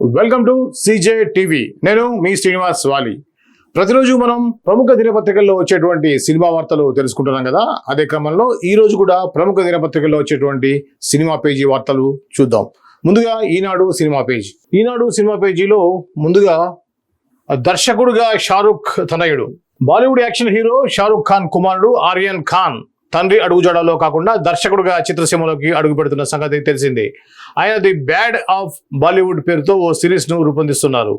Welcome to CJ TV. నేను మీ శ్రీనివాస్ వాలి. ప్రతిరోజు మనం ప్రముఖ దినపత్రికల్లో వచ్చేటువంటి సినిమా వార్తలు తెలుసుకుంటున్నాం కదా. అదే క్రమంలో ఈ రోజు కూడా ప్రముఖ దినపత్రికల్లో వచ్చేటువంటి సినిమా పేజీ వార్తలు చూద్దాం. ముందుగా ఈనాడు సినిమా పేజీ. ఈనాడు సినిమా పేజీలో ముందుగా దర్శకుడుగా షారుఖ్ తనయుడు, బాలీవుడ్ యాక్షన్ హీరో షారుఖ్ ఖాన్ కుమారుడు ఆర్యన్ ఖాన్ తండ్రి అడుగుజాడలో కాకుండా దర్శకుడుగా చిత్రసీమలోకి అడుగు పెడుతున్న సంగతి తెలిసిందే. ఆయన ది బ్యాడ్ ఆఫ్ బాలీవుడ్ పేరుతో ఓ సిరీస్ ను రూపొందిస్తున్నారు.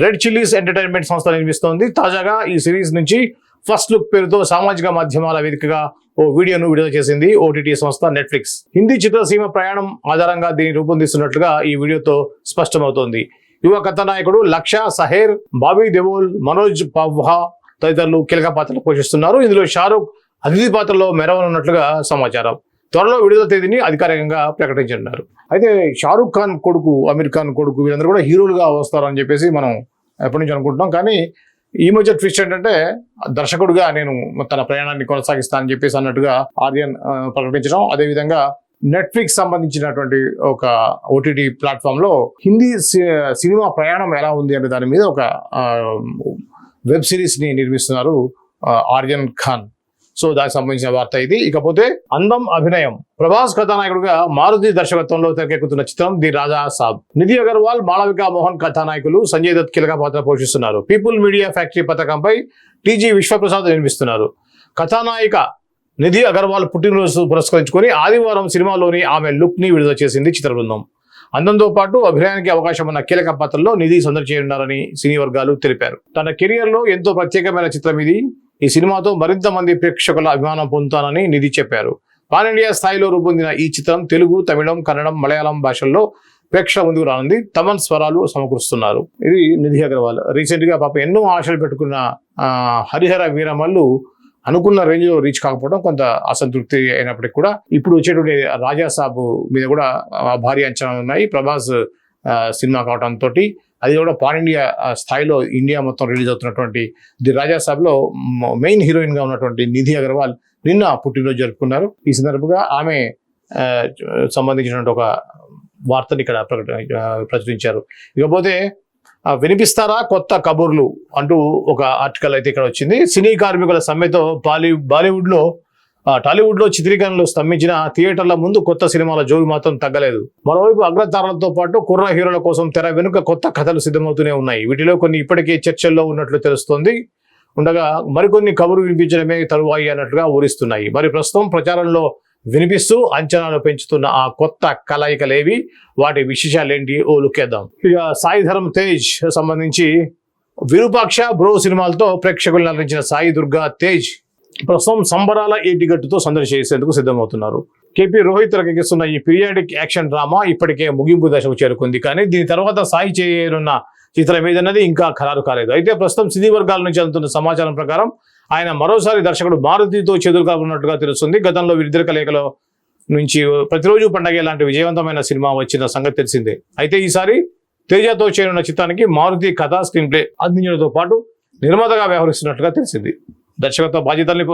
రెడ్ చిల్లీస్ ఎంటర్టైన్మెంట్ సంస్థ నిర్మిస్తోంది. తాజాగా ఈ సిరీస్ నుంచి ఫస్ట్ లుక్ పేరుతో సామాజిక మాధ్యమాల వేదికగా ఓ వీడియోను విడుదల చేసింది ఓటీటీ సంస్థ నెట్ఫ్లిక్స్. హిందీ చిత్రసీమ ప్రయాణం ఆధారంగా దీన్ని రూపొందిస్తున్నట్లుగా ఈ వీడియోతో స్పష్టమవుతోంది. యువ కథానాయకుడు లక్ష సహేర్, బాబీ దేవోల్, మనోజ్ పవ్హా తదితరులు కీలక పాత్రలు పోషిస్తున్నారు. ఇందులో షారుఖ్ అతిథి పాత్రలో మెరవనున్నట్లుగా సమాచారం. త్వరలో విడుదల తేదీని అధికారికంగా ప్రకటించనున్నారు. అయితే షారుఖ్ ఖాన్ కొడుకు, అమీర్ ఖాన్ కొడుకు వీళ్ళందరూ కూడా హీరోలుగా వస్తారని చెప్పేసి మనం ఎప్పటి నుంచి అనుకుంటున్నాం. కానీ ఈ మధ్య ట్విస్ట్ ఏంటంటే దర్శకుడుగా నేను తన ప్రయాణాన్ని కొనసాగిస్తానని చెప్పేసి అన్నట్టుగా ఆర్యన్ ప్రకటించడం. అదేవిధంగా నెట్ఫ్లిక్స్ సంబంధించినటువంటి ఒక ఓటీటీ ప్లాట్ఫామ్ లో హిందీ సినిమా ప్రయాణం ఎలా ఉంది అనే దాని మీద ఒక వెబ్ సిరీస్ ని నిర్మిస్తున్నారు ఆర్యన్ ఖాన్. సో దానికి సంబంధించిన వార్త ఇది. ఇకపోతే అందం అభినయం. ప్రభాస్ కథానాయకుడుగా మారుతి దర్శకత్వంలో తెరకెక్కుతున్న చిత్రం ది రాజా సాబ్. నిధి అగర్వాల్, మాళవిక మోహన్ కథానాయకులు, సంజయ్ దత్ కీలక పాత్ర పోషిస్తున్నారు. పీపుల్ మీడియా ఫ్యాక్టరీ పథకంపై టీజీ విశ్వప్రసాద్ నిర్మిస్తున్నారు. కథానాయిక నిధి అగర్వాల్ పుట్టినరోజు పురస్కరించుకొని ఆదివారం సినిమాలోని ఆమె లుక్ ని విడుదల చేసింది చిత్ర బృందం. అందంతో పాటు అభినయానికి అవకాశం ఉన్న కీలక పాత్రల్లో నిధి సందడి చేయనున్నారని సినీ వర్గాలు తెలిపారు. తన కెరియర్ లో ఎంతో ప్రత్యేకమైన చిత్రం ఇది. ఈ సినిమాతో మరింత మంది ప్రేక్షకుల అభిమానం పొందుతానని నిధి చెప్పారు. పాన్ ఇండియా స్థాయిలో రూపొందిన ఈ చిత్రం తెలుగు, తమిళం, కన్నడం, మలయాళం భాషల్లో ప్రేక్షకుల ముందుకు రానుంది. తమన్ స్వరాలు సమకూరుస్తున్నారు. ఇది నిధి అగర్వాల్. రీసెంట్ గా పాప ఎన్నో ఆశలు పెట్టుకున్న హరిహర వీరమల్లు అనుకున్న రేంజ్ లో రీచ్ కాకపోవడం కొంత అసంతృప్తి అయినప్పటికీ కూడా ఇప్పుడు వచ్చేటువంటి రాజా సాబ్ మీద కూడా భారీ అంచనాలు ఉన్నాయి. ప్రభాస్ సినిమా కావడంతో అది కూడా పాన్ ఇండియా స్థాయిలో ఇండియా మొత్తం రిలీజ్ అవుతున్నటువంటి ది రాజా సాబ్ లో మెయిన్ హీరోయిన్ గా ఉన్నటువంటి నిధి అగర్వాల్ నిన్న పుట్టినరోజు జరుపుకున్నారు. ఈ సందర్భంగా ఆమె సంబంధించినటువంటి ఒక వార్తని ఇక్కడ ప్రచురించారు. ఇకపోతే వినిపిస్తారా కొత్త కబుర్లు అంటూ ఒక ఆర్టికల్ అయితే ఇక్కడ వచ్చింది. సినీ కార్మికుల సమ్మెతో టాలీవుడ్ లో చిత్రీకరణలు స్తంభించిన థియేటర్ల ముందు కొత్త సినిమాల జోరు మాత్రం తగ్గలేదు. మరోవైపు అగ్రతారాలతో పాటు కుర్ర హీరోల కోసం తెర వెనుక కొత్త కథలు సిద్ధమవుతూనే ఉన్నాయి. వీటిలో కొన్ని ఇప్పటికే చర్చల్లో ఉన్నట్లు తెలుస్తోంది. ఉండగా మరికొన్ని కబురు వినిపించడమే తరువాయి అన్నట్లుగా ఊరిస్తున్నాయి. మరి ప్రస్తుతం ప్రచారంలో వినిపిస్తూ అంచనాలు పెంచుతున్న ఆ కొత్త కలయికలేవి, వాటి విశేషాలేంటి ఓ లుక్కేద్దాం. ఇక సాయి ధరమ్ తేజ్ సంబంధించి విరూపాక్ష, బ్రో సినిమాలతో ప్రేక్షకులు నటించిన సాయి దుర్గా తేజ్ ప్రస్తుతం సంబరాల ఏటిగట్టుతో సందడి చేసేందుకు సిద్ధమవుతున్నారు. కేపీ రోహిత్ తెరకెక్కిస్తున్న ఈ పీరియాడిక్ యాక్షన్ డ్రామా ఇప్పటికే ముగింపు దశకు చేరుకుంది. కానీ దీని తర్వాత సాయి చేయనున్న చిత్రం ఏదన్నది ఇంకా ఖరారు కాలేదు. అయితే ప్రస్తుతం సినీ వర్గాల నుంచి అందుతున్న సమాచారం ప్రకారం ఆయన మరోసారి దర్శకుడు మారుతితో చేతులు కానున్నట్టుగా తెలుస్తుంది. గతంలో వీరిద్దరి కలయికలో నుంచి ప్రతిరోజు పండగ లాంటి విజయవంతమైన సినిమా వచ్చిన సంగతి తెలిసిందే. అయితే ఈసారి తేజతో చేరున్న చిత్రానికి మారుతి కథా స్క్రీన్ ప్లే అందించడంతో పాటు నిర్మాతగా వ్యవహరిస్తున్నట్టుగా తెలిసింది. దర్శకత్వ బాధ్యతల్ని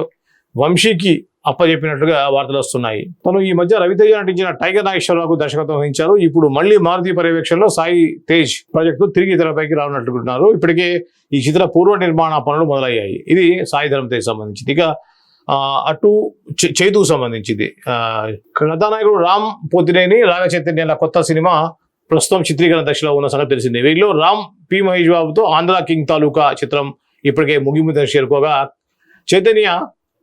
వంశీకి అప్పచెప్పినట్లుగా వార్తలు వస్తున్నాయి. తను ఈ మధ్య రవితేజ నటించిన టైగర్ నాగేశ్వరరావుకు దర్శకత్వం వహించారు. ఇప్పుడు మళ్ళీ మారుతి పర్యవేక్షణలో సాయి తేజ్ ప్రాజెక్టు తిరిగి తెరపైకి రానున్నట్టుకుంటున్నారు. ఇప్పటికే ఈ చిత్ర పూర్వ నిర్మాణ పనులు మొదలయ్యాయి. ఇది సాయి ధరమ్ తేజ్ సంబంధించింది. ఇక అటు చైతుకు సంబంధించింది. కథానాయకుడు రామ్ పోతినేని, రాగ చైతన్యాల కొత్త సినిమా ప్రస్తుతం చిత్రీకరణ దశలో ఉన్న సంగతి తెలిసిందే. వీరిలో రామ్ పి మహేష్ బాబుతో ఆంధ్ర కింగ్ తాలూకా చిత్రం ఇప్పటికే ముగింపు దశ చేరుకోగా, చైతన్య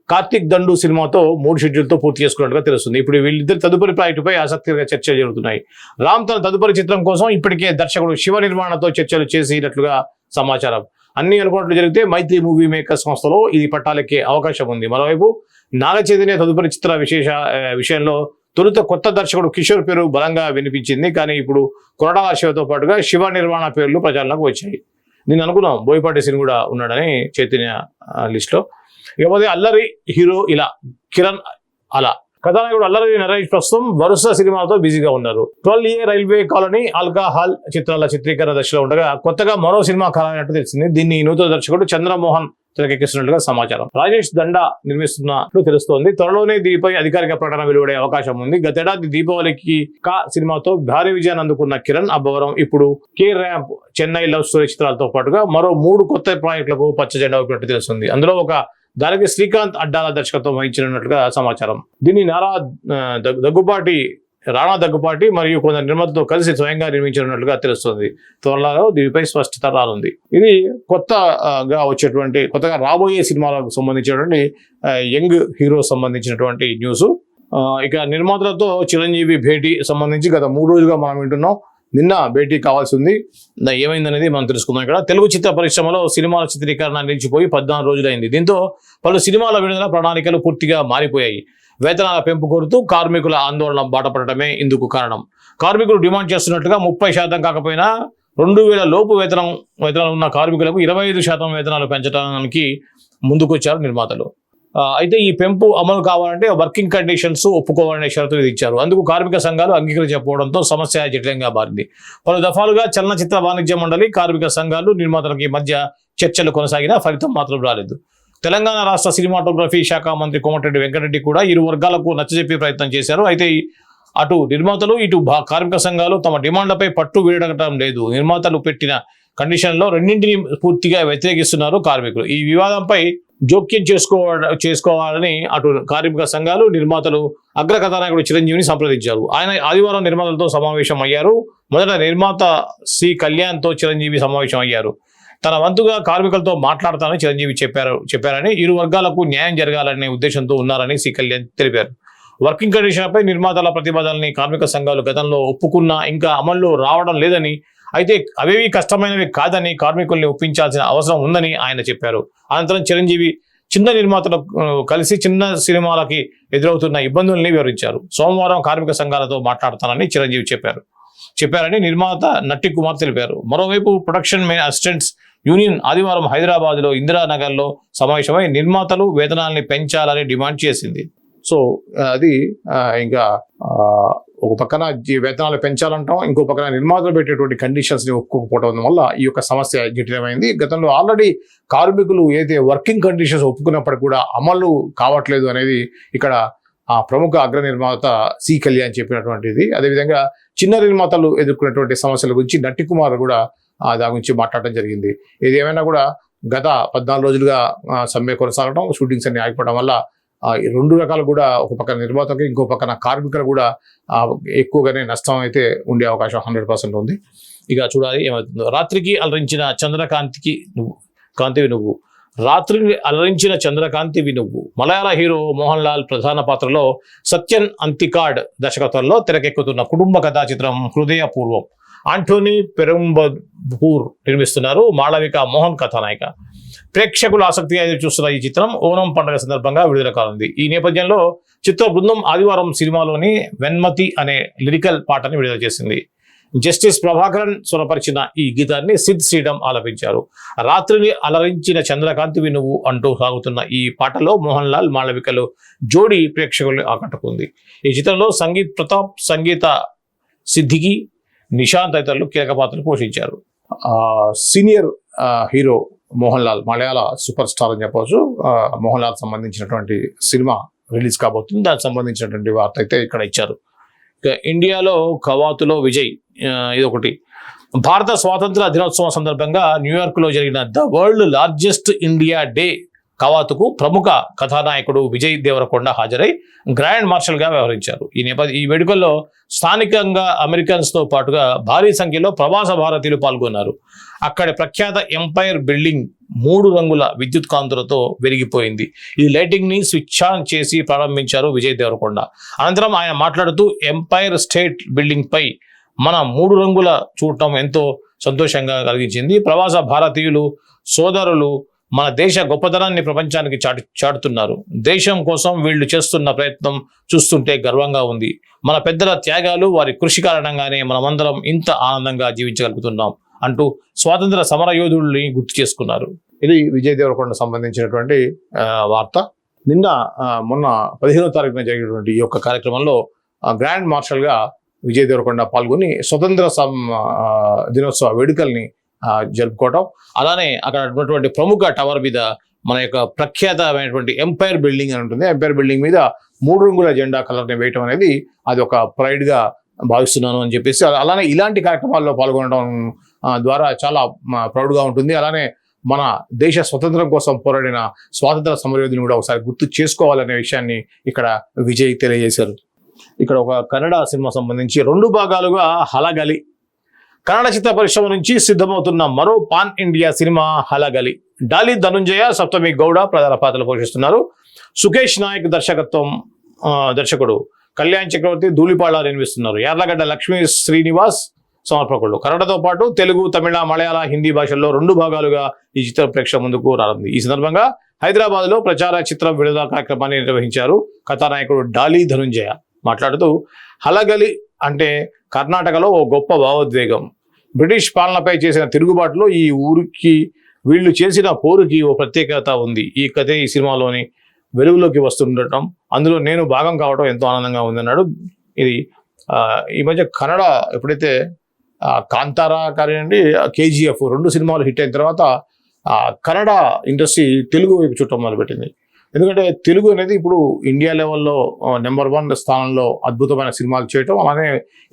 కార్తిక్ దండు సినిమాతో 3 షెడ్యూల్తో పూర్తి చేసుకున్నట్టుగా తెలుస్తుంది. ఇప్పుడు వీళ్ళిద్దరు తదుపరి ప్రాజెక్టుపై ఆసక్తిగా చర్చలు జరుగుతున్నాయి. రామ్ తన తదుపరి చిత్రం కోసం ఇప్పటికే దర్శకుడు శివ నిర్మాణంతో చర్చలు చేసినట్లుగా సమాచారం. అన్ని అనుకున్నట్లు జరిగితే మైత్రి మూవీ మేకర్ సంస్థలో ఇది పట్టాలెక్కే అవకాశం ఉంది. మరోవైపు నాగ చైతన్య తదుపరి చిత్ర విషయంలో తొలుత కొత్త దర్శకుడు కిషోర్ పేరు బలంగా వినిపించింది. కానీ ఇప్పుడు కొరటాల శివతో పాటుగా శివ నిర్మాణ పేర్లు ప్రచారంలోకి వచ్చాయి. నేను అనుకున్నాం బోయపాటి సిని కూడా ఉన్నాడని చైతన్య లిస్ట్లో. ఇకపోతే అల్లరి హీరో ఇలా కిరణ్ అలా కథానాయకుడు అల్లరి నరేష్ ప్రస్తుతం వరుస సినిమాలతో బిజీగా ఉన్నారు. 12A రైల్వే కాలనీ, ఆల్కహాల్ చిత్రాల చిత్రీకరణ దశలో ఉండగా కొత్తగా మరో సినిమా ఖరారైనట్టు తెలిసింది. దీన్ని నూతన దర్శకుడు చంద్రమోహన్ తెరకెక్కిస్తున్నట్లుగా సమాచారం. రాజేష్ దండా నిర్మిస్తున్నట్లు తెలుస్తోంది. త్వరలోనే దీనిపై అధికారిక ప్రకటన వెలువడే అవకాశం ఉంది. గతేడాది దీపావళికి కా సినిమాతో భారీ విజయాన్ని అందుకున్న కిరణ్ అబ్బవరం ఇప్పుడు K ramp, Chennai love story చిత్రాలతో పాటుగా మరో 3 కొత్త ప్రాజెక్టులకు పచ్చ జెండా ఊపినట్టు తెలుస్తుంది. అందులో దానికి శ్రీకాంత్ అడ్డాల దర్శకత్వం వహించినట్లుగా సమాచారం. దీన్ని రాణా దగ్గుపాటి మరియు కొందరు నిర్మాతతో కలిసి స్వయంగా నిర్మించినట్లుగా తెలుస్తుంది. త్వరలో దీనిపై స్పష్టత రానుంది. ఇది కొత్తగా రాబోయే సినిమాలకు సంబంధించినటువంటి యంగ్ హీరో సంబంధించినటువంటి న్యూస్. ఇక నిర్మాతలతో చిరంజీవి భేటీ సంబంధించి గత 3 రోజులుగా మనం వింటున్నాం. నిన్న భేటీ కావాల్సి ఉంది. ఏమైందనేది మనం తెలుసుకుందాం. ఇక్కడ తెలుగు చిత్ర పరిశ్రమలో సినిమాల చిత్రీకరణ నిలిచిపోయి 14 రోజులైంది. దీంతో పలు సినిమాల విడుదల ప్రణాళికలు పూర్తిగా మారిపోయాయి. వేతనాల పెంపు కోరుతూ కార్మికుల ఆందోళన బాటపడటమే ఇందుకు కారణం. కార్మికులు డిమాండ్ చేస్తున్నట్టుగా 30% కాకపోయినా 2000 లోపు వేతనాలు ఉన్న కార్మికులకు 25% వేతనాలు పెంచడానికి ముందుకొచ్చారు నిర్మాతలు. అయితే ఈ పెంపు అమలు కావాలంటే వర్కింగ్ కండిషన్స్ ఒప్పుకోవాలనే షరతులు విధించారు. అందుకు కార్మిక సంఘాలు అంగీకరించకపోవడంతో సమస్య జటిలంగా మారింది. పలు దఫాలుగా చలనచిత్ర వాణిజ్య మండలి, కార్మిక సంఘాలు, నిర్మాతలకి మధ్య చర్చలు కొనసాగినా ఫలితం మాత్రం రాలేదు. తెలంగాణ రాష్ట్ర సినిమాటోగ్రఫీ శాఖ మంత్రి కోమటిరెడ్డి వెంకటరెడ్డి కూడా ఇరు వర్గాలకు నచ్చజెప్పే ప్రయత్నం చేశారు. అయితే అటు నిర్మాతలు, ఇటు కార్మిక సంఘాలు తమ డిమాండ్లపై పట్టు వీడటం లేదు. నిర్మాతలు పెట్టిన కండిషన్లో రెండింటిని పూర్తిగా వ్యతిరేకిస్తున్నారు కార్మికులు. ఈ వివాదంపై జోక్యం చేసుకోవాలని అటు కార్మిక సంఘాలు, నిర్మాతలు అగ్ర కథానాయకుడు చిరంజీవిని సంప్రదించారు. ఆయన ఆదివారం నిర్మాతలతో సమావేశం అయ్యారు. మొదట నిర్మాత సి కళ్యాణ్తో చిరంజీవి సమావేశం అయ్యారు. తన వంతుగా కార్మికులతో మాట్లాడతానని చిరంజీవి చెప్పారని, ఇరు వర్గాలకు న్యాయం జరగాలనే ఉద్దేశంతో ఉన్నారని సి కళ్యాణ్ తెలిపారు. వర్కింగ్ కండిషన్పై నిర్మాతల ప్రతిపాదనని కార్మిక సంఘాలు గతంలో ఒప్పుకున్నా ఇంకా అమల్లో రావడం లేదని, అయితే అవేవి కష్టమైనవి కాదని కార్మికుల్ని ఒప్పించాల్సిన అవసరం ఉందని ఆయన చెప్పారు. అనంతరం చిరంజీవి చిన్న నిర్మాతలు కలిసి చిన్న సినిమాలకి ఎదురవుతున్న ఇబ్బందుల్ని వివరించారు. సోమవారం కార్మిక సంఘాలతో మాట్లాడతానని చిరంజీవి చెప్పారని నిర్మాత నట్టి కుమార్ తెలిపారు. మరోవైపు ప్రొడక్షన్ అసిస్టెంట్స్ యూనియన్ ఆదివారం హైదరాబాద్లో ఇందిరానగర్లో సమావేశమై నిర్మాతలు వేతనాల్ని పెంచాలని డిమాండ్ చేసింది. సో అది ఇంకా ఒక పక్కన వేతనాలు పెంచాలంటాం, ఇంకో పక్కన నిర్మాతలు పెట్టేటువంటి కండిషన్స్ ని ఒప్పుకోకపోవడం వల్ల ఈ యొక్క సమస్య జటిలమైంది. గతంలో ఆల్రెడీ కార్మికులు ఏదైతే వర్కింగ్ కండిషన్స్ ఒప్పుకున్నప్పటికీ కూడా అమలు కావట్లేదు అనేది ఇక్కడ ప్రముఖ అగ్ర నిర్మాత సి కళ్యాణ్ చెప్పినటువంటిది. అదేవిధంగా చిన్న నిర్మాతలు ఎదుర్కొన్నటువంటి సమస్యల గురించి నట్టి కుమార్ కూడా దాని గురించి మాట్లాడడం జరిగింది. ఇది ఏమైనా కూడా గత 14 రోజులుగా సమ్మె కొనసాగడం, షూటింగ్స్ అన్ని ఆగిపోవడం వల్ల 2 రకాలు కూడా, ఒక పక్కన నిర్మాతకి, ఇంకో పక్కన కార్మికులు కూడా ఎక్కువగానే నష్టం అయితే ఉండే అవకాశం 100% ఉంది. ఇక చూడాలి ఏమవుతుందో. రాత్రికి అలరించిన చంద్రకాంతివి నువ్వు మలయాళ హీరో మోహన్ లాల్ ప్రధాన పాత్రలో సత్యన్ అంతికాడ్ దర్శకత్వంలో తెరకెక్కుతున్న కుటుంబ కథా చిత్రం హృదయపూర్వం ఆంటోనీ పెరుంబపూర్ నిర్మిస్తున్నారు. మాళవిక మోహన్ కథానాయిక. ప్రేక్షకులు ఆసక్తిగా ఎదురు చూస్తున్న ఈ చిత్రం ఓనం పండుగ సందర్భంగా విడుదల కానుంది. ఈ నేపథ్యంలో చిత్ర బృందం ఆదివారం సినిమాలోని వెన్మతి అనే లిరికల్ పాటని విడుదల చేసింది. జస్టిస్ ప్రభాకరన్ స్వరపరిచిన ఈ గీతాన్ని సిద్ శ్రీరామ్ ఆలపించారు. రాత్రిని అలరించిన చంద్రకాంతివి నువ్వు అంటూ సాగుతున్న ఈ పాటలో మోహన్ లాల్, మాళవికలు జోడీ ప్రేక్షకుల్ని ఆకట్టుకుంది. ఈ చిత్రంలో సంగీత్ ప్రతాప్, సంగీత సిద్దికి, నిశాంత్ తదితరులు కీలక పాత్రలు పోషించారు. సీనియర్ హీరో మోహన్ లాల్, మలయాళ సూపర్ స్టార్ అని చెప్పవచ్చు. మోహన్ లాల్ సంబంధించినటువంటి సినిమా రిలీజ్ కాబోతుంది. దానికి సంబంధించినటువంటి వార్త అయితే ఇక్కడ ఇచ్చారు. ఇండియాలో కవాతులో విజయ్, ఇదొకటి. భారత స్వాతంత్ర దినోత్సవం సందర్భంగా న్యూయార్క్లో జరిగిన the world largest India day కవాతుకు ప్రముఖ కథానాయకుడు విజయ్ దేవరకొండ హాజరై గ్రాండ్ మార్షల్గా వ్యవహరించారు. ఈ వేడుకల్లో స్థానికంగా అమెరికన్స్తో పాటుగా భారీ సంఖ్యలో ప్రవాస భారతీయులు పాల్గొన్నారు. అక్కడి ప్రఖ్యాత ఎంపైర్ బిల్డింగ్ 3 రంగుల విద్యుత్ కాంతులతో వెలిగిపోయింది. ఈ లైటింగ్ ని స్విచ్ ఆన్ చేసి ప్రారంభించారు విజయ్ దేవరకొండ. అనంతరం ఆయన మాట్లాడుతూ ఎంపైర్ స్టేట్ బిల్డింగ్ పై మన 3 రంగుల చూడటం ఎంతో సంతోషంగా కలిగించింది. ప్రవాస భారతీయులు సోదరులు మన దేశ గొప్పతనాన్ని ప్రపంచానికి చాటుతున్నారు. దేశం కోసం వీళ్ళు చేస్తున్న ప్రయత్నం చూస్తుంటే గర్వంగా ఉంది. మన పెద్దల త్యాగాలు, వారి కృషి కారణంగానే మనమందరం ఇంత ఆనందంగా జీవించగలుగుతున్నాం అంటూ స్వాతంత్ర సమర యోధుల్ని గుర్తు చేసుకున్నారు. ఇది విజయ్ దేవరకొండ సంబంధించినటువంటి వార్త. మొన్న 15వ తారీఖున జరిగినటువంటి ఈ యొక్క కార్యక్రమంలో గ్రాండ్ మార్షల్గా విజయ్ దేవరకొండ పాల్గొని స్వతంత్ర దినోత్సవ వేడుకల్ని జరుపుకోవడం, అలానే అక్కడ ఉన్నటువంటి ప్రముఖ టవర్ మీద మన యొక్క ప్రఖ్యాతమైనటువంటి ఎంపైర్ బిల్డింగ్ అని ఉంటుంది. ఎంపైర్ బిల్డింగ్ మీద 3 రంగుల జెండా కలర్ని వేయటం అనేది అది ఒక ప్రైడ్గా భావిస్తున్నాను అని చెప్పేసి, అలానే ఇలాంటి కార్యక్రమాల్లో పాల్గొనడం ద్వారా చాలా ప్రౌడ్గా ఉంటుంది. అలానే మన దేశ స్వతంత్రం కోసం పోరాడిన స్వాతంత్ర సమరయోధుని కూడా ఒకసారి గుర్తు చేసుకోవాలనే విషయాన్ని ఇక్కడ విజయ్ తెలియజేశారు. ఇక్కడ ఒక కన్నడ సినిమా సంబంధించి 2 భాగాలుగా హలగలి. కన్నడ చిత్ర పరిశ్రమ నుంచి సిద్ధమవుతున్న మరో pan India cinema హలగలి. Dolly Dhanunjaya, సప్తమి గౌడ ప్రధాన పాత్రలు పోషిస్తున్నారు. సుకేష్ నాయక్ దర్శకుడు, కళ్యాణ్ చక్రవర్తి ధూళిపాళ నిర్మిస్తున్నారు. యార్లగడ్డ లక్ష్మీ శ్రీనివాస్ సమర్పకులు. కన్నడతో పాటు తెలుగు, తమిళ, మలయాళ, హిందీ భాషల్లో 2 భాగాలుగా ఈ చిత్ర ప్రేక్షకుల ముందుకు రానుంది. ఈ సందర్భంగా హైదరాబాద్ లో ప్రచార చిత్ర విడుదల కార్యక్రమాన్ని నిర్వహించారు. కథానాయకుడు డాలి ధనుంజయ మాట్లాడుతూ, హలగలి అంటే కర్ణాటకలో ఓ గొప్ప భావోద్వేగం. బ్రిటిష్ పాలనపై చేసిన తిరుగుబాటులో ఈ ఊరికి వీళ్ళు చేసిన పోరుకి ఓ ప్రత్యేకత ఉంది. ఈ కథే ఈ సినిమాలోని వెలుగులోకి వస్తుండటం, అందులో నేను భాగం కావడం ఎంతో ఆనందంగా ఉందన్నాడు. ఇది ఈ మధ్య కన్నడ ఎప్పుడైతే కాంతారా కానివ్వండి, KGF 2 సినిమాలు హిట్ అయిన తర్వాత కన్నడ ఇండస్ట్రీ తెలుగు వైపు చుట్టం మొదలుపెట్టింది. ఎందుకంటే తెలుగు అనేది ఇప్పుడు ఇండియా లెవెల్లో నెంబర్ 1 స్థానంలో అద్భుతమైన సినిమాలు చేయటం, అలానే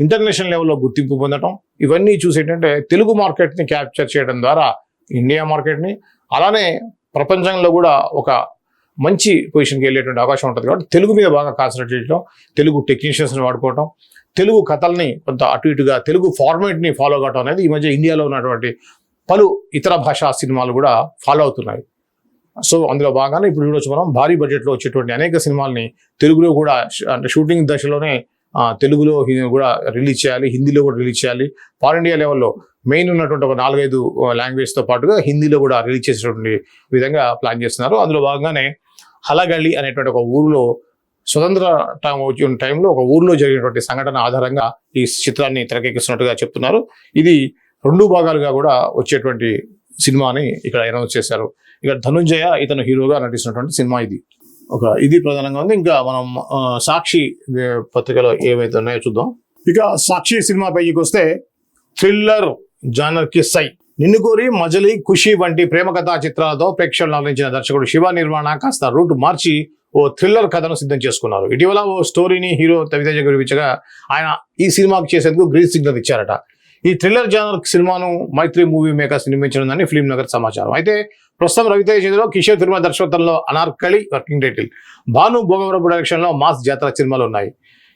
ఇంటర్నేషనల్ లెవెల్లో గుర్తింపు పొందటం, ఇవన్నీ చూసి ఏంటంటే తెలుగు మార్కెట్ని క్యాప్చర్ చేయడం ద్వారా ఇండియా మార్కెట్ని, అలానే ప్రపంచంలో కూడా ఒక మంచి పొజిషన్కి వెళ్ళేటువంటి అవకాశం ఉంటుంది. కాబట్టి తెలుగు మీద బాగా కాన్సన్ట్రేట్ చేయడం, తెలుగు టెక్నీషియన్స్ని వాడుకోవటం, తెలుగు కథల్ని కొంత అటు ఇటుగా తెలుగు ఫార్మేట్ని ఫాలో కావటం అనేది ఈ మధ్య ఇండియాలో ఉన్నటువంటి పలు ఇతర భాషా సినిమాలు కూడా ఫాలో అవుతున్నాయి. సో అందులో భాగంగానే ఇప్పుడు చూడొచ్చు మనం భారీ బడ్జెట్లో వచ్చేటువంటి అనేక సినిమాల్ని తెలుగులో కూడా, అంటే షూటింగ్ దశలోనే తెలుగులో కూడా రిలీజ్ చేయాలి, హిందీలో కూడా రిలీజ్ చేయాలి. పాన్ ఇండియా లెవెల్లో మెయిన్ ఉన్నటువంటి ఒక 4-5 లాంగ్వేజ్తో పాటుగా హిందీలో కూడా రిలీజ్ చేసేటువంటి విధంగా ప్లాన్ చేస్తున్నారు. అందులో భాగంగానే హలగలి అనేటువంటి ఒక ఊరిలో స్వతంత్ర టైంలో ఒక ఊరిలో జరిగినటువంటి సంఘటన ఆధారంగా ఈ చిత్రాన్ని తెరకెక్కిస్తున్నట్టుగా చెప్తున్నారు. ఇది 2 భాగాలుగా కూడా వచ్చేటువంటి సినిమాని ఇక్కడ అనౌన్స్ చేశారు. ఇక్కడ ధనుంజయ ఇతను హీరోగా నటిస్తున్నటువంటి సినిమా ఇది ప్రధానంగా ఉంది. ఇంకా మనం సాక్షి పత్రికలో ఏవైతే ఉన్నాయో చూద్దాం. ఇక సాక్షి సినిమా పైకి వస్తే, థ్రిల్లర్ జానర్ కి సై, నిన్ను కోరి, మజలి, ఖుషి వంటి ప్రేమ కథా చిత్రాలతో ప్రేక్షకులను అలరించిన దర్శకుడు శివ నిర్మాణ కాస్త రూట్ మార్చి ఓ థ్రిల్లర్ కథను సిద్ధం చేసుకున్నారు. ఇటీవల ఓ స్టోరీని హీరో రవితేజ గురించగా ఆయన ఈ సినిమాకు చేసేందుకు గ్రీన్ సిగ్నల్ ఇచ్చారట. ఈ థ్రిల్లర్ జానర్ సినిమాను మైత్రి మూవీ మేకర్స్ నిర్మించనుందని ఫిల్మ్ నగర్ సమాచారం. అయితే ప్రస్తుతం రవితేజ చేతిలో కిషోర్ తిరుమల దర్శకత్వంలో అనార్కలి వర్కింగ్ టైటిల్, భాను భోగవరపు డైరెక్షన్లో మాస్ జాతర సినిమాలు ఉన్నాయి.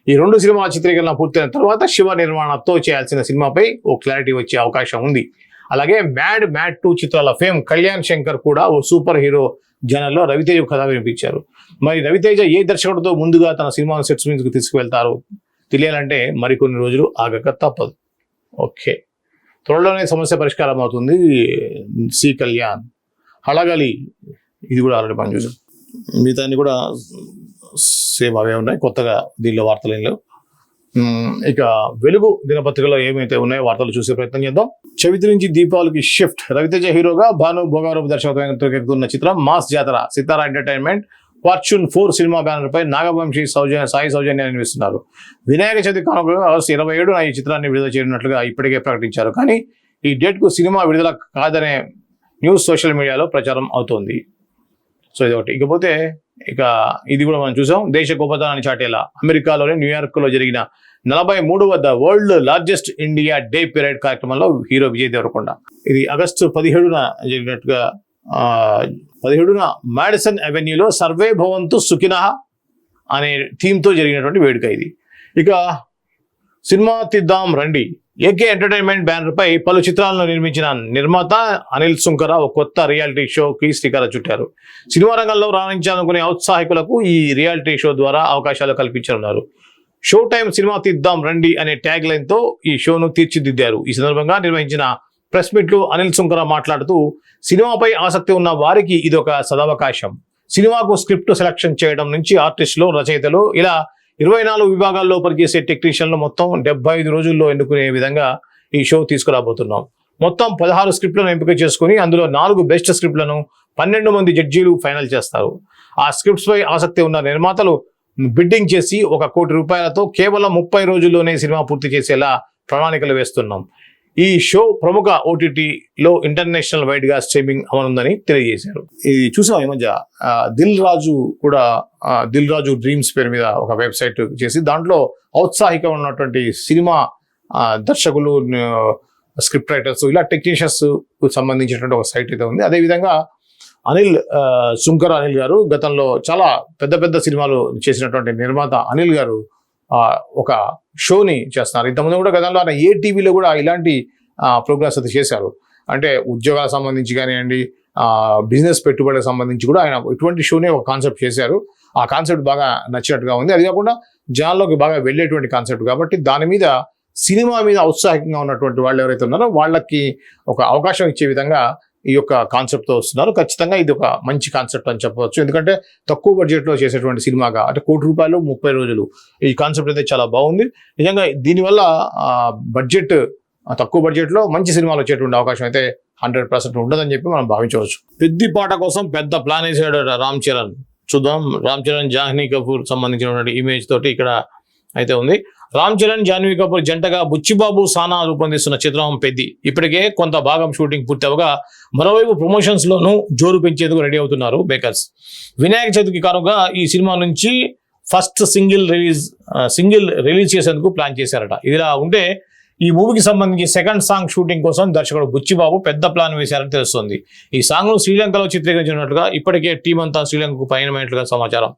ఈ 2 సినిమాల చిత్రీకరణ పూర్తయిన తర్వాత శివ నిర్మాణంతో చేయాల్సిన సినిమాపై ఓ క్లారిటీ వచ్చే అవకాశం ఉంది. అలాగే మ్యాడ్ 2 చిత్రాల ఫేమ్ కళ్యాణ్ శంకర్ కూడా ఓ సూపర్ హీరో జనర్లో రవితేజ కథ వినిపించారు. మరి రవితేజ ఏ దర్శకుడితో ముందుగా తన సినిమాను సెట్స్ మీదకు తీసుకువెళ్తారు తెలియాలంటే మరికొన్ని రోజులు ఆగక తప్పదు. ఓకే, త్వరలోనే సమస్య పరిష్కారం అవుతుంది. సి కళ్యాణ్. హలగలి ఇది కూడా ఆల్రెడీ మనం చూసాం. మిగతాన్ని కూడా సేమ్ అవే ఉన్నాయి, కొత్తగా దీనిలో వార్తలు ఏం లేవు. ఇక వెలుగు దినపత్రికలో ఏమైతే ఉన్నాయో వార్తలు చూసే ప్రయత్నం చేద్దాం. చవితి నుంచి దీపావళికి షిఫ్ట్. రవితేజ హీరోగా, భాను భోగారపు దర్శకత్వంలో తెరకెక్కుతున్న చిత్రం మాస్ జాతర. సితారా ఎంటర్టైన్మెంట్ ఫార్చ్యూన్ 4 సినిమా బ్యానర్ పై నాగవంశీ సాయి సౌజన్య నిర్మిస్తున్నారు. వినాయక చవితి కానుకగా ఆగస్టు 27న ఈ చిత్రాన్ని విడుదల చేయనున్నట్లుగా ఇప్పటికే ప్రకటించారు. కానీ ఈ డేట్ కు సినిమా విడుదల కాదనే న్యూస్ సోషల్ మీడియాలో ప్రచారం అవుతోంది. సో ఇది ఒకటి. ఇకపోతే ఇది కూడా మనం చూసాం. దేశ గొప్పతనాన్ని చాటేలా అమెరికాలోని న్యూయార్క్ లో జరిగిన 43వ world largest India day period కార్యక్రమంలో హీరో విజయ్ దేవరకొండ. ఇది ఆగస్టు 17న జరిగినట్టుగా 17న మాడిసన్ అవెన్యూలో సర్వే భవంతు సుఖినః అనే థీమ్తో జరిగినటువంటి వేడుక ఇది. ఇక సినిమా తీద్దాం రండి. ఏకే ఎంటర్టైన్మెంట్ బ్యానర్ పై పలు చిత్రాలను నిర్మించిన నిర్మాత అనిల్ సుంకర ఒక కొత్త రియాలిటీ షోకి శ్రీకారం చుట్టారు. సినిమా రంగంలో రాణించాలనుకునే ఔత్సాహికులకు ఈ రియాలిటీ షో ద్వారా అవకాశాలు కల్పించనున్నారు. షో టైం సినిమా తీద్దాం రండి అనే ట్యాగ్ లైన్ తో ఈ షోను తీర్చిదిద్దారు. ఈ సందర్భంగా నిర్వహించిన ప్రెస్ మీట్ లో అనిల్ సుంకర మాట్లాడుతూ, సినిమాపై ఆసక్తి ఉన్న వారికి ఇది ఒక సదవకాశం. సినిమాకు స్క్రిప్ట్ సెలక్షన్ చేయడం నుంచి ఆర్టిస్టులు, రచయితలు ఇలా 24 విభాగాల్లో పనిచేసే టెక్నీషియన్లు మొత్తం 75 రోజుల్లో ఎన్నుకునే విధంగా ఈ షో తీసుకురాబోతున్నాం. మొత్తం 16 స్క్రిప్ట్లను ఎంపిక చేసుకుని అందులో 4 బెస్ట్ స్క్రిప్ట్లను 12 మంది జడ్జీలు ఫైనల్ చేస్తారు. ఆ స్క్రిప్ట్స్ పై ఆసక్తి ఉన్న నిర్మాతలు బిడ్డింగ్ చేసి ₹1 కోటి కేవలం 30 రోజుల్లోనే సినిమా పూర్తి చేసేలా ప్రణాళికలు వేస్తున్నాం. ఈ షో ప్రముఖ ఓటీటీలో ఇంటర్నేషనల్ వైడ్ గా స్ట్రీమింగ్ అవనుందని తెలియజేశారు. ఇది చూసాం ఈ మధ్య దిల్ రాజు కూడా దిల్ రాజు డ్రీమ్స్ పేరు మీద ఒక వెబ్సైట్ చేసి దాంట్లో ఔత్సాహిక ఉన్నటువంటి సినిమా దర్శకులు, స్క్రిప్ట్ రైటర్స్, ఇలా టెక్నీషియన్స్ సంబంధించినటువంటి ఒక సైట్ అయితే ఉంది. అదేవిధంగా సుంకర అనిల్ గారు గతంలో చాలా పెద్ద పెద్ద సినిమాలు చేసినటువంటి నిర్మాత అనిల్ గారు ఒక షోని చేస్తున్నారు. ఇంతకుముందు కూడా గతంలో ఆయన ఏ టీవీలో కూడా ఇలాంటి ప్రోగ్రామ్స్ అయితే చేశారు. అంటే ఉద్యోగాలకు సంబంధించి కానివ్వండి, బిజినెస్ పెట్టుబడికి సంబంధించి కూడా ఆయన ఇటువంటి షోనే ఒక కాన్సెప్ట్ చేశారు. ఆ కాన్సెప్ట్ బాగా నచ్చినట్టుగా ఉంది. అది కాకుండా జనాల్లోకి బాగా వెళ్ళేటువంటి కాన్సెప్ట్ కాబట్టి దాని మీద, సినిమా మీద ఔత్సాహికంగా ఉన్నటువంటి వాళ్ళు ఎవరైతే ఉన్నారో వాళ్ళకి ఒక అవకాశం ఇచ్చే విధంగా ఈ యొక్క కాన్సెప్ట్తో వస్తున్నారు. ఖచ్చితంగా ఇది ఒక మంచి కాన్సెప్ట్ అని చెప్పవచ్చు. ఎందుకంటే తక్కువ బడ్జెట్లో చేసేటువంటి సినిమాగా, అంటే ₹1 30 రోజులు, ఈ కాన్సెప్ట్ అయితే చాలా బాగుంది. నిజంగా దీనివల్ల బడ్జెట్, తక్కువ బడ్జెట్లో మంచి సినిమాలు వచ్చేటువంటి అవకాశం అయితే 100% ఉండదని చెప్పి మనం భావించవచ్చు. పెద్ద పాట కోసం పెద్ద ప్లాన్ వేసాడు రామ్ చరణ్. చూద్దాం, రామ్ చరణ్ జాహ్నవి కపూర్ సంబంధించినటువంటి ఇమేజ్ తోటి ఇక్కడ అయితే ఉంది. రామ్ చరణ్, జాహ్నవి కపూర్ జంటగా బుచ్చిబాబు సానా రూపొందిస్తున్న చిత్రం పెద్ది ఇప్పటికే కొంత భాగం షూటింగ్ పూర్తవగా మరోవైపు ప్రమోషన్స్ లోనూ జోరు పెంచేందుకు రెడీ అవుతున్నారు మేకర్స్. వినాయక చవితికి కానుగా ఈ సినిమా నుంచి ఫస్ట్ సింగిల్ రిలీజ్ చేసేందుకు ప్లాన్ చేశారట. ఇదిలా ఉంటే ఈ మూవీకి సంబంధించి సెకండ్ సాంగ్ షూటింగ్ కోసం దర్శకుడు బుచ్చిబాబు పెద్ద ప్లాన్ వేశారని తెలుస్తోంది. ఈ సాంగ్ ను శ్రీలంకలో చిత్రీకరించినట్లుగా ఇప్పటికే టీం అంతా శ్రీలంకకు పయనమైనట్లుగా సమాచారం.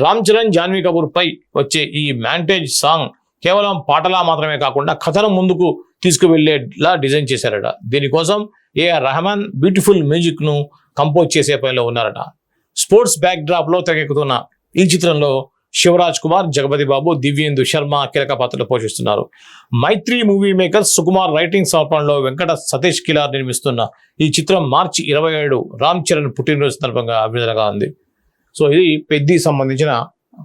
రామ్ చరణ్, జాహ్నవి కపూర్ పై వచ్చే ఈ మ్యాంటేజ్ సాంగ్ కేవలం పాటలా మాత్రమే కాకుండా కథను ముందుకు తీసుకువెళ్లేలా డిజైన్ చేశారట. దీనికోసం ఏఆర్ రెహమాన్ బ్యూటిఫుల్ మ్యూజిక్ ను కంపోజ్ చేసే పనిలో ఉన్నారట. స్పోర్ట్స్ బ్యాక్ డ్రాప్ లో తెగెక్కుతున్న ఈ చిత్రంలో శివరాజ్ కుమార్, జగపతి బాబు, దివ్యేందు శర్మ కీలక పాత్రలు పోషిస్తున్నారు. Mythri movie makers Sukumar writing సమర్పణలో వెంకట సతీష్ కిలార్ నిర్మిస్తున్న ఈ చిత్రం మార్చి 27 రామ్ చరణ్ పుట్టినరోజు సందర్భంగా విడుదలగా ఉంది. సో ఇది పెద్ది సంబంధించిన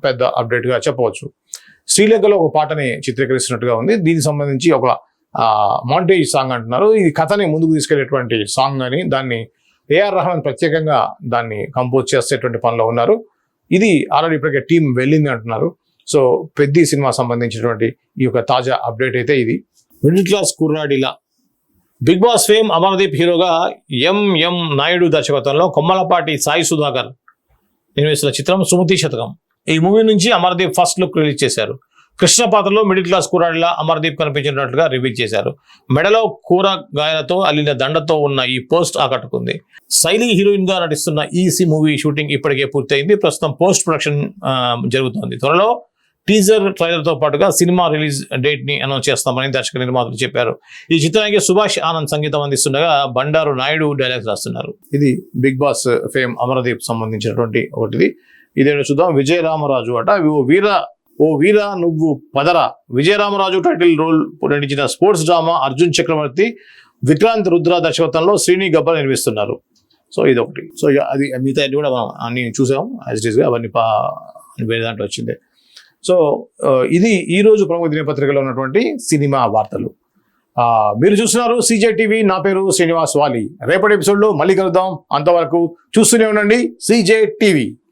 పెద్ద అప్డేట్ గా చెప్పవచ్చు. శ్రీలంకలో ఒక పాటని చిత్రీకరిస్తున్నట్టుగా ఉంది. దీనికి సంబంధించి ఒక మాంటేజ్ సాంగ్ అంటున్నారు. ఇది కథని ముందుకు తీసుకెళ్లేటువంటి సాంగ్ అని, దాన్ని ఏఆర్ రెహమాన్ ప్రత్యేకంగా దాన్ని కంపోజ్ చేసేటువంటి పనిలో ఉన్నారు. ఇది ఆల్రెడీ ఇప్పటికే టీం వెళ్ళింది అంటున్నారు. సో పెద్ది సినిమా సంబంధించినటువంటి ఈ యొక్క తాజా అప్డేట్ అయితే ఇది. మిడిల్ క్లాస్ కుర్రాడిలా బిగ్ బాస్ ఫేమ్ అమర్దీప్ హీరోగా ఎంఎం నాయుడు దర్శకత్వంలో కొమ్మలపాటి సాయి సుధాకర్ నిర్మిస్తున్న చిత్రం సుమతి శతకం. ఈ మూవీ నుంచి అమర్దీప్ ఫస్ట్ లుక్ రిలీజ్ చేశారు. కృష్ణ పాత్రలో మిడిల్ క్లాస్ కుర్రాడిలా అమర్దీప్ కనిపించినట్లుగా రివీల్ చేశారు. మెడలో కూరగాయలతో అల్లిన దండతో ఉన్న ఈ పోస్ట్ ఆకట్టుకుంది. శైలి హీరోయిన్ గా నటిస్తున్న ఈ మూవీ షూటింగ్ ఇప్పటికే పూర్తయింది. ప్రస్తుతం పోస్ట్ ప్రొడక్షన్ జరుగుతోంది. త్వరలో టీజర్ ట్రైలర్ తో పాటుగా సినిమా రిలీజ్ డేట్ ని అనౌన్స్ చేస్తామని దర్శక నిర్మాతలు చెప్పారు. ఈ చిత్రానికి సుభాష్ ఆనంద్ సంగీతం అందిస్తుండగా బండారు నాయుడు డైలాగ్స్ రాస్తున్నారు. ఇది బిగ్ బాస్ ఫేమ్ అమర్దీప్ సంబంధించినటువంటి ఒకటిది. ఇదేంటో చూద్దాం. విజయరామరాజు అట, ఓ వీరా నువ్వు పదరా. విజయరామరాజు టైటిల్ రోల్ నటించిన స్పోర్ట్స్ డ్రామా అర్జున్ చక్రవర్తి, విక్రాంత్ రుద్ర దర్శకత్వంలో శ్రీని గబ్బర్ నిర్మిస్తున్నారు. సో ఇది ఒకటి. సో అది మిగతా కూడా మనం అన్ని చూసాం యాజ్ గా, అవన్నీ వేరే దాంట్లో వచ్చింది. సో ఇది ఈ రోజు ప్రముఖ దినపత్రికలో ఉన్నటువంటి సినిమా వార్తలు. మీరు చూస్తున్నారు CJ టీవీ. నా పేరు శ్రీనివాస్ వాలి. రేపటి ఎపిసోడ్లో మళ్ళీ కలుద్దాం. అంతవరకు చూస్తూనే ఉండండి CJ టీవీ.